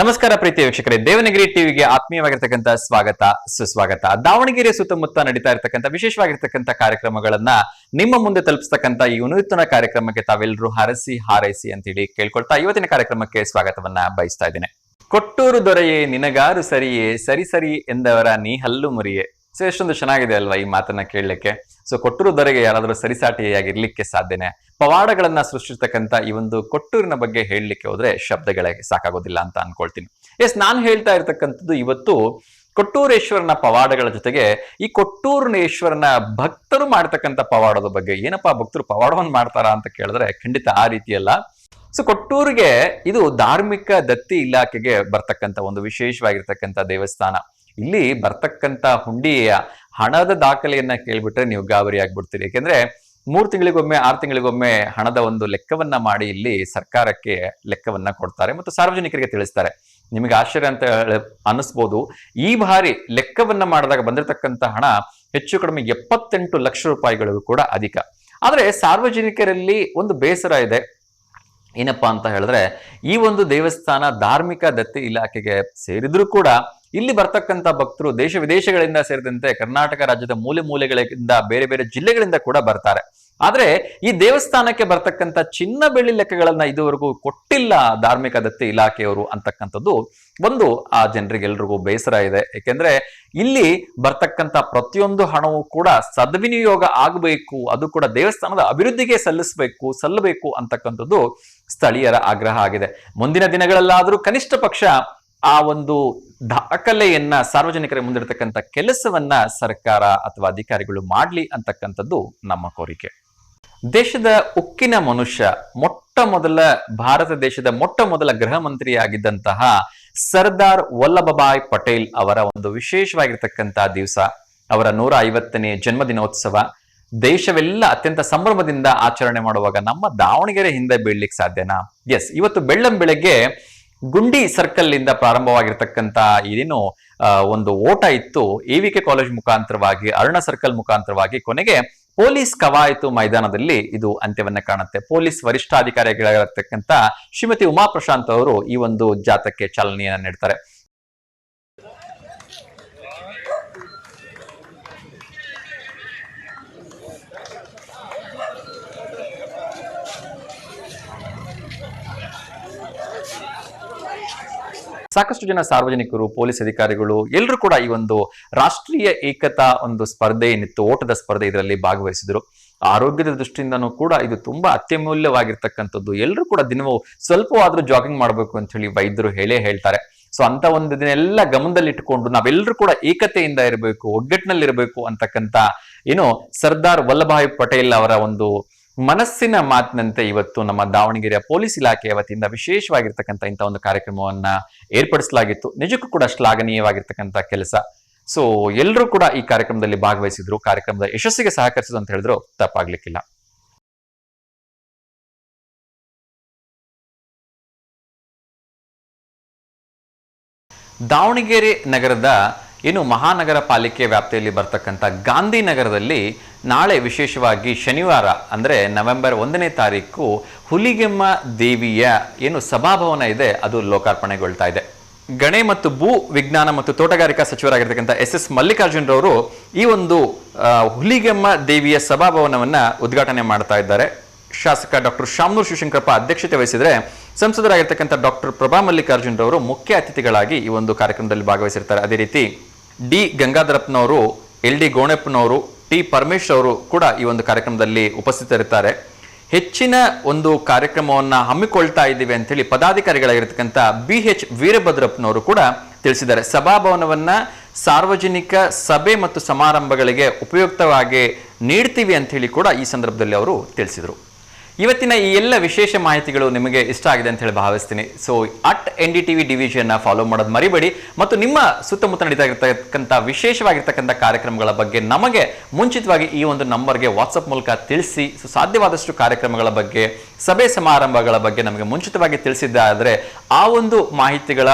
ನಮಸ್ಕಾರ ಪ್ರೀತಿಯ ವೀಕ್ಷಕರೇ, ದೇವನಗಿರಿ ಟಿವಿಗೆ ಆತ್ಮೀಯವಾಗಿರ್ತಕ್ಕಂಥ ಸ್ವಾಗತ ಸುಸ್ವಾಗತ. ದಾವಣಗೆರೆ ಸುತ್ತಮುತ್ತ ನಡೀತಾ ಇರತಕ್ಕಂಥ ವಿಶೇಷವಾಗಿರ್ತಕ್ಕಂಥ ಕಾರ್ಯಕ್ರಮಗಳನ್ನ ನಿಮ್ಮ ಮುಂದೆ ತಲುಪಿಸ್ತಕ್ಕಂಥ ಈ ವಿನೂತನ ಕಾರ್ಯಕ್ರಮಕ್ಕೆ ತಾವೆಲ್ಲರೂ ಹರಸಿ ಹಾರೈಸಿ ಅಂತೇಳಿ ಕೇಳ್ಕೊಳ್ತಾ ಇವತ್ತಿನ ಕಾರ್ಯಕ್ರಮಕ್ಕೆ ಸ್ವಾಗತವನ್ನ ಬಯಸ್ತಾ ಇದ್ದೇನೆ. ಕೊಟ್ಟೂರು ದೊರೆಯೇ ನಿನಗಾರು ಸರಿಯೇ, ಸರಿ ಸರಿ ಎಂದವರ ನೀ ಹಲ್ಲು ಮುರಿಯೇ. ಸೊ ಎಷ್ಟೊಂದು ಚೆನ್ನಾಗಿದೆ ಅಲ್ವಾ ಈ ಮಾತನ್ನ ಕೇಳಲಿಕ್ಕೆ. ಸೊ ಕೊಟ್ಟೂರು ದೊರೆಗೆ ಯಾರಾದ್ರೂ ಸರಿಸಾಟಿಯಾಗಿರ್ಲಿಕ್ಕೆ ಸಾಧ್ಯನೇ? ಪವಾಡಗಳನ್ನ ಸೃಷ್ಟಿಸ್ತಕ್ಕಂಥ ಈ ಒಂದು ಕೊಟ್ಟೂರಿನ ಬಗ್ಗೆ ಹೇಳಲಿಕ್ಕೆ ಹೋದ್ರೆ ಶಬ್ದಗಳೇ ಸಾಕಾಗೋದಿಲ್ಲ ಅಂತ ಅನ್ಕೊಳ್ತೀನಿ. ನಾನು ಹೇಳ್ತಾ ಇರ್ತಕ್ಕಂಥದ್ದು ಇವತ್ತು ಕೊಟ್ಟೂರೇಶ್ವರನ ಪವಾಡಗಳ ಜೊತೆಗೆ ಈ ಕೊಟ್ಟೂರೇಶ್ವರನ ಭಕ್ತರು ಮಾಡ್ತಕ್ಕಂಥ ಪವಾಡದ ಬಗ್ಗೆ. ಏನಪ್ಪಾ ಭಕ್ತರು ಪವಾಡವನ್ನು ಮಾಡ್ತಾರಾ ಅಂತ ಕೇಳಿದ್ರೆ ಖಂಡಿತ ಆ ರೀತಿಯಲ್ಲ. ಸೊ ಕೊಟ್ಟೂರಿಗೆ ಇದು ಧಾರ್ಮಿಕ ದತ್ತಿ ಇಲಾಖೆಗೆ ಬರ್ತಕ್ಕಂಥ ಒಂದು ವಿಶೇಷವಾಗಿರ್ತಕ್ಕಂಥ ದೇವಸ್ಥಾನ. ಇಲ್ಲಿ ಬರ್ತಕ್ಕಂಥ ಹುಂಡಿಯ ಹಣದ ದಾಖಲೆಯನ್ನ ಕೇಳ್ಬಿಟ್ರೆ ನೀವು ಗಾಬರಿ ಆಗ್ಬಿಡ್ತೀರಿ. ಯಾಕೆಂದ್ರೆ 3 ತಿಂಗಳಿಗೊಮ್ಮೆ 6 ತಿಂಗಳಿಗೊಮ್ಮೆ ಹಣದ ಒಂದು ಲೆಕ್ಕವನ್ನ ಮಾಡಿ ಇಲ್ಲಿ ಸರ್ಕಾರಕ್ಕೆ ಲೆಕ್ಕವನ್ನ ಕೊಡ್ತಾರೆ ಮತ್ತು ಸಾರ್ವಜನಿಕರಿಗೆ ತಿಳಿಸ್ತಾರೆ. ನಿಮಗೆ ಆಶ್ಚರ್ಯ ಅಂತ ಅನಿಸ್ಬೋದು. ಈ ಬಾರಿ ಲೆಕ್ಕವನ್ನ ಮಾಡಿದಾಗ ಬಂದಿರತಕ್ಕಂಥ ಹಣ ಹೆಚ್ಚು ಕಡಿಮೆ 78 ಲಕ್ಷ ರೂಪಾಯಿಗಳಿಗೂ ಕೂಡ ಅಧಿಕ. ಆದ್ರೆ ಸಾರ್ವಜನಿಕರಲ್ಲಿ ಒಂದು ಬೇಸರ ಇದೆ. ಏನಪ್ಪಾ ಅಂತ ಹೇಳಿದ್ರೆ, ಈ ಒಂದು ದೇವಸ್ಥಾನ ಧಾರ್ಮಿಕ ದತ್ತಿ ಇಲಾಖೆಗೆ ಸೇರಿದ್ರು ಕೂಡ ಇಲ್ಲಿ ಬರ್ತಕ್ಕಂಥ ಭಕ್ತರು ದೇಶ ವಿದೇಶಗಳಿಂದ ಸೇರಿದಂತೆ ಕರ್ನಾಟಕ ರಾಜ್ಯದ ಮೂಲೆ ಮೂಲೆಗಳಿಂದ ಬೇರೆ ಬೇರೆ ಜಿಲ್ಲೆಗಳಿಂದ ಕೂಡ ಬರ್ತಾರೆ. ಆದ್ರೆ ಈ ದೇವಸ್ಥಾನಕ್ಕೆ ಬರ್ತಕ್ಕಂಥ ಚಿನ್ನ ಬೆಳ್ಳಿ ಲೆಕ್ಕಗಳನ್ನ ಇದುವರೆಗೂ ಕೊಟ್ಟಿಲ್ಲ ಧಾರ್ಮಿಕ ದತ್ತಿ ಇಲಾಖೆಯವರು ಅಂತಕ್ಕಂಥದ್ದು ಒಂದು ಆ ಜನರಿಗೆಲ್ರಿಗೂ ಬೇಸರ ಇದೆ. ಯಾಕೆಂದ್ರೆ ಇಲ್ಲಿ ಬರ್ತಕ್ಕಂಥ ಪ್ರತಿಯೊಂದು ಹಣವೂ ಕೂಡ ಸದ್ವಿನಿಯೋಗ ಆಗಬೇಕು, ಅದು ಕೂಡ ದೇವಸ್ಥಾನದ ಅಭಿವೃದ್ಧಿಗೆ ಸಲ್ಲಬೇಕು ಅಂತಕ್ಕಂಥದ್ದು ಸ್ಥಳೀಯರ ಆಗ್ರಹ ಆಗಿದೆ. ಮುಂದಿನ ದಿನಗಳಲ್ಲಾದ್ರೂ ಕನಿಷ್ಠ ಪಕ್ಷ ಆ ಒಂದು ದಾಖಲೆಯನ್ನ ಸಾರ್ವಜನಿಕರ ಮುಂದಿರತಕ್ಕಂಥ ಕೆಲಸವನ್ನ ಸರ್ಕಾರ ಅಥವಾ ಅಧಿಕಾರಿಗಳು ಮಾಡ್ಲಿ ಅಂತಕ್ಕಂಥದ್ದು ನಮ್ಮ ಕೋರಿಕೆ. ದೇಶದ ಉಕ್ಕಿನ ಮನುಷ್ಯ, ಭಾರತ ದೇಶದ ಮೊಟ್ಟ ಮೊದಲ ಗೃಹ ಮಂತ್ರಿಯಾಗಿದ್ದಂತಹ ಸರ್ದಾರ್ ವಲ್ಲಭಭಾಯ್ ಪಟೇಲ್ ಅವರ ಒಂದು ವಿಶೇಷವಾಗಿರ್ತಕ್ಕಂಥ ದಿವಸ, ಅವರ 150ನೇ ಜನ್ಮದಿನೋತ್ಸವ ದೇಶವೆಲ್ಲ ಅತ್ಯಂತ ಸಂಭ್ರಮದಿಂದ ಆಚರಣೆ ಮಾಡುವಾಗ ನಮ್ಮ ದಾವಣಗೆರೆ ಹಿಂದೆ ಬೀಳ್ಲಿಕ್ಕೆ ಸಾಧ್ಯನಾ? ಇವತ್ತು ಬೆಳ್ಳಂಬೆಳಗ್ಗೆ ಗುಂಡಿ ಸರ್ಕಲ್ ಇಂದ ಪ್ರಾರಂಭವಾಗಿರ್ತಕ್ಕಂಥ ಏನು ಒಂದು ಓಟ ಇತ್ತು, ಎವಿಕೆ ಕಾಲೇಜ್ ಮುಖಾಂತರವಾಗಿ ಅರುಣ ಸರ್ಕಲ್ ಮುಖಾಂತರವಾಗಿ ಕೊನೆಗೆ ಪೊಲೀಸ್ ಕವಾಯತು ಮೈದಾನದಲ್ಲಿ ಇದು ಅಂತ್ಯವನ್ನ ಕಾಣುತ್ತೆ. ಪೊಲೀಸ್ ವರಿಷ್ಠಾಧಿಕಾರಿಗಳಾಗಿರ್ತಕ್ಕಂಥ ಶ್ರೀಮತಿ ಉಮಾ ಪ್ರಶಾಂತ್ ಅವರು ಈ ಒಂದು ಜಾಥಾಕ್ಕೆ ಚಾಲನೆಯನ್ನ ನೀಡ್ತಾರೆ. ಸಾಕಷ್ಟು ಜನ ಸಾರ್ವಜನಿಕರು, ಪೊಲೀಸ್ ಅಧಿಕಾರಿಗಳು ಎಲ್ಲರೂ ಕೂಡ ಈ ಒಂದು ರಾಷ್ಟ್ರೀಯ ಏಕತಾ ಒಂದು ಸ್ಪರ್ಧೆ ಏನಿತ್ತು, ಓಟದ ಸ್ಪರ್ಧೆ, ಇದರಲ್ಲಿ ಭಾಗವಹಿಸಿದ್ರು. ಆರೋಗ್ಯದ ದೃಷ್ಟಿಯಿಂದನೂ ಕೂಡ ಇದು ತುಂಬಾ ಅತ್ಯಮೂಲ್ಯವಾಗಿರ್ತಕ್ಕಂಥದ್ದು. ಎಲ್ಲರೂ ಕೂಡ ದಿನವೂ ಸ್ವಲ್ಪವಾದ್ರೂ ಜಾಗಿಂಗ್ ಮಾಡಬೇಕು ಅಂತ ಹೇಳಿ ವೈದ್ಯರು ಹೇಳ್ತಾರೆ. ಸೊ ಅಂತ ಒಂದು ದಿನ ಎಲ್ಲ ಗಮನದಲ್ಲಿಟ್ಟುಕೊಂಡು ನಾವೆಲ್ಲರೂ ಕೂಡ ಏಕತೆಯಿಂದ ಇರಬೇಕು, ಒಗ್ಗಟ್ಟಿನಲ್ಲಿರಬೇಕು ಅಂತಕ್ಕಂಥ ಏನು ಸರ್ದಾರ್ ವಲ್ಲಭಾಯ್ ಪಟೇಲ್ ಅವರ ಒಂದು ಮನಸ್ಸಿನ ಮಾತಿನಂತೆ ಇವತ್ತು ನಮ್ಮ ದಾವಣಗೆರೆಯ ಪೊಲೀಸ್ ಇಲಾಖೆಯ ವತಿಯಿಂದ ವಿಶೇಷವಾಗಿರ್ತಕ್ಕಂಥ ಇಂಥ ಒಂದು ಕಾರ್ಯಕ್ರಮವನ್ನ ಏರ್ಪಡಿಸಲಾಗಿತ್ತು. ನಿಜಕ್ಕೂ ಕೂಡ ಶ್ಲಾಘನೀಯವಾಗಿರ್ತಕ್ಕಂಥ ಕೆಲಸ. ಸೊ ಎಲ್ಲರೂ ಕೂಡ ಈ ಕಾರ್ಯಕ್ರಮದಲ್ಲಿ ಭಾಗವಹಿಸಿದ್ರು. ಕಾರ್ಯಕ್ರಮದ ಯಶಸ್ಸಿಗೆ ಸಹಕರಿಸಿದ್ರು ಅಂತ ಹೇಳಿದ್ರು ತಪ್ಪಾಗ್ಲಿಕ್ಕಿಲ್ಲ. ದಾವಣಗೆರೆ ನಗರದ ಏನು ಮಹಾನಗರ ಪಾಲಿಕೆ ವ್ಯಾಪ್ತಿಯಲ್ಲಿ ಬರ್ತಕ್ಕಂಥ ಗಾಂಧಿನಗರದಲ್ಲಿ ನಾಳೆ ವಿಶೇಷವಾಗಿ ಶನಿವಾರ ಅಂದ್ರೆ ನವೆಂಬರ್ 1ನೇ ತಾರೀಕು ಹುಲಿಗೆಮ್ಮ ದೇವಿಯ ಏನು ಸಭಾಭವನ ಇದೆ ಅದು ಲೋಕಾರ್ಪಣೆಗೊಳ್ತಾ ಇದೆ. ಗಣಿ ಮತ್ತು ಭೂ ವಿಜ್ಞಾನ ಮತ್ತು ತೋಟಗಾರಿಕಾ ಸಚಿವರಾಗಿರ್ತಕ್ಕಂಥ ಎಸ್ ಮಲ್ಲಿಕಾರ್ಜುನ್ ರವರು ಈ ಒಂದು ಹುಲಿಗೆಮ್ಮ ದೇವಿಯ ಸಭಾಭವನವನ್ನ ಉದ್ಘಾಟನೆ ಮಾಡ್ತಾ ಇದ್ದಾರೆ. ಶಾಸಕ ಡಾಕ್ಟರ್ ಶಾಮನೂರ್ ಶಿವಶಂಕರಪ್ಪ ಅಧ್ಯಕ್ಷತೆ ವಹಿಸಿದರೆ ಸಂಸದರಾಗಿರ್ತಕ್ಕಂಥ ಡಾಕ್ಟರ್ ಪ್ರಭಾ ಮಲ್ಲಿಕಾರ್ಜುನ್ ರವರು ಮುಖ್ಯ ಅತಿಥಿಗಳಾಗಿ ಈ ಒಂದು ಕಾರ್ಯಕ್ರಮದಲ್ಲಿ ಭಾಗವಹಿಸಿರ್ತಾರೆ. ಅದೇ ರೀತಿ ಡಿ ಗಂಗಾಧರಪ್ಪನವರು, ಎಲ್ ಡಿ ಗೋಣಪ್ಪನವರು, ಟಿ ಪರಮೇಶ್ ಅವರು ಕೂಡ ಈ ಒಂದು ಕಾರ್ಯಕ್ರಮದಲ್ಲಿ ಉಪಸ್ಥಿತರಿರ್ತಾರೆ. ಹೆಚ್ಚಿನ ಒಂದು ಕಾರ್ಯಕ್ರಮವನ್ನ ಹಮ್ಮಿಕೊಳ್ತಾ ಇದ್ದೀವಿ ಅಂತ ಹೇಳಿ ಪದಾಧಿಕಾರಿಗಳಾಗಿರ್ತಕ್ಕಂಥ BH ವೀರಭದ್ರಪ್ಪನವರು ಕೂಡ ತಿಳಿಸಿದ್ದಾರೆ. ಸಭಾಭವನವನ್ನ ಸಾರ್ವಜನಿಕ ಸಭೆ ಮತ್ತು ಸಮಾರಂಭಗಳಿಗೆ ಉಪಯುಕ್ತವಾಗಿ ನೀಡ್ತೀವಿ ಅಂತ ಹೇಳಿ ಕೂಡ ಈ ಸಂದರ್ಭದಲ್ಲಿ ಅವರು ತಿಳಿಸಿದರು. ಇವತ್ತಿನ ಈ ಎಲ್ಲ ವಿಶೇಷ ಮಾಹಿತಿಗಳು ನಿಮಗೆ ಇಷ್ಟ ಆಗಿದೆ ಅಂತ ಹೇಳಿ ಭಾವಿಸ್ತೀನಿ. ಸೊ @NDTV ಡಿವಿಷನ್ ಫಾಲೋ ಮಾಡೋದು ಮರಿಬೇಡಿ ಮತ್ತು ನಿಮ್ಮ ಸುತ್ತಮುತ್ತ ನಡೀತಾ ಇರತಕ್ಕಂಥ ವಿಶೇಷವಾಗಿರ್ತಕ್ಕಂಥ ಕಾರ್ಯಕ್ರಮಗಳ ಬಗ್ಗೆ ನಮಗೆ ಮುಂಚಿತವಾಗಿ ಈ ಒಂದು ನಂಬರ್ಗೆ ವಾಟ್ಸಪ್ ಮೂಲಕ ತಿಳಿಸಿ. ಸೊ ಸಾಧ್ಯವಾದಷ್ಟು ಕಾರ್ಯಕ್ರಮಗಳ ಬಗ್ಗೆ, ಸಭೆ ಸಮಾರಂಭಗಳ ಬಗ್ಗೆ ನಮಗೆ ಮುಂಚಿತವಾಗಿ ತಿಳಿಸಿದ್ದಾದರೆ ಆ ಒಂದು ಮಾಹಿತಿಗಳ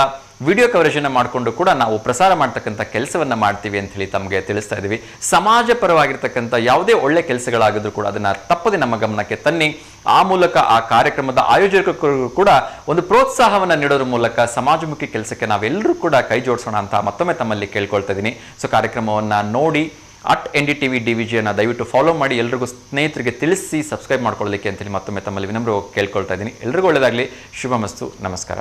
ವಿಡಿಯೋ ಕವರೇಜ್ ಅನ್ನ ಮಾಡಿಕೊಂಡು ಕೂಡ ನಾವು ಪ್ರಸಾರ ಮಾಡ್ತಕ್ಕಂಥ ಕೆಲಸವನ್ನ ಮಾಡ್ತೀವಿ ಅಂತ ಹೇಳಿ ತಮಗೆ ತಿಳಿಸ್ತಾ ಇದೀವಿ. ಸಮಾಜ ಪರವಾಗಿರ್ತಕ್ಕಂಥ ಯಾವುದೇ ಒಳ್ಳೆ ಕೆಲಸಗಳಾಗಿದ್ರು ಕೂಡ ಅದನ್ನ ತಪ್ಪದೆ ನಮ್ಮ ಗಮನಕ್ಕೆ ತನ್ನಿ. ಆ ಮೂಲಕ ಆ ಕಾರ್ಯಕ್ರಮದ ಆಯೋಜಕರು ಕೂಡ ಒಂದು ಪ್ರೋತ್ಸಾಹವನ್ನ ನೀಡೋದ್ರ ಮೂಲಕ ಸಮಾಜಮುಖಿ ಕೆಲಸಕ್ಕೆ ನಾವೆಲ್ಲರೂ ಕೂಡ ಕೈ ಜೋಡಿಸೋಣ ಅಂತ ಮತ್ತೊಮ್ಮೆ ತಮ್ಮಲ್ಲಿ ಕೇಳ್ಕೊಳ್ತಾ ಇದ್ದೀನಿ. ಸೊ ಕಾರ್ಯಕ್ರಮವನ್ನ ನೋಡಿ @NDTV DVG ಅನ್ನ ದಯವಿಟ್ಟು ಫಾಲೋ ಮಾಡಿ, ಎಲ್ರಿಗೂ ಸ್ನೇಹಿತರಿಗೆ ತಿಳಿಸಿ ಸಬ್ಸ್ಕ್ರೈಬ್ ಮಾಡ್ಕೊಳ್ಳಲಿಕ್ಕೆ ಅಂತೇಳಿ ಮತ್ತೊಮ್ಮೆ ತಮ್ಮಲ್ಲಿ ವಿನಮ್ರವಾಗಿ ಕೇಳ್ಕೊಳ್ತಾ ಇದ್ದೀನಿ. ಎಲ್ರಿಗೂ ಒಳ್ಳೆಯದಾಗಲಿ. ಶುಭಮಸ್ತು. ನಮಸ್ಕಾರ.